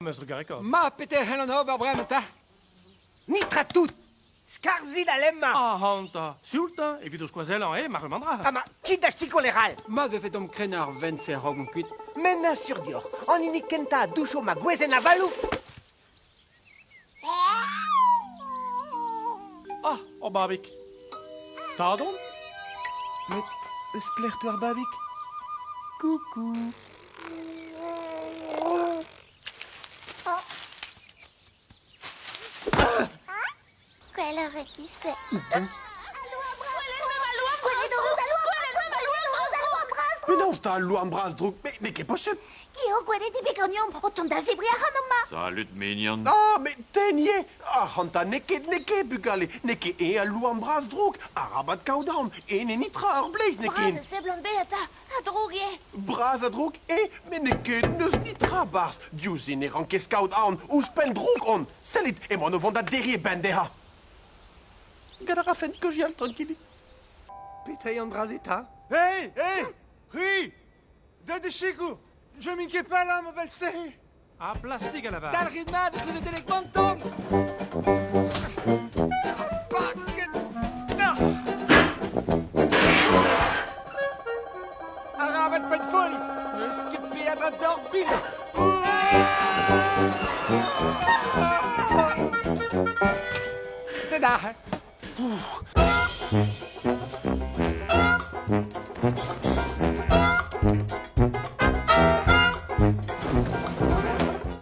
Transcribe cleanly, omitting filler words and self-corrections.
Mr. Garrikov. Ma Peter Helen Oberbrennet. Nitra tut! Scarzida lemma! Hanta. Sultan, evit squazelan marmandra. Ama, kidashti koleral! Ma de fetom krenar vence rogonkuit. Mena sur dior, en inikenta doucho ma gwezena valou! Ah, o babik. Tardon? Mais, splertuar babik? Coucou! Quelle heure est qui c'est? Mais non, c'est un loup en bras druk. Mais qu'est possible? Kio gwere di begonium o tonda zebria hanoma. Salut, mignon. Ah, mais tenye! Ah, hanta neke bugale. Neke un loup en bras druk. Arabat kaudam. Ne nitra arbleiz Braz nekin. se blonde beata a drogie. Bras a druk. Mais neke neus nitra bars. Dius in ranke scout on. Ouspen druk on. Salit. Et moi, nous vont derrière bendeha. Gadara fen kojial tranquille. Peter Andrazita? Hey, hey! Oui! De Chico! Je m'inquiète pas là, ma belle série! Ah, plastique à la base. Dal ridna de le delecquantum! Arabat pas de folie! Le skipper à la dorpille! C'est là!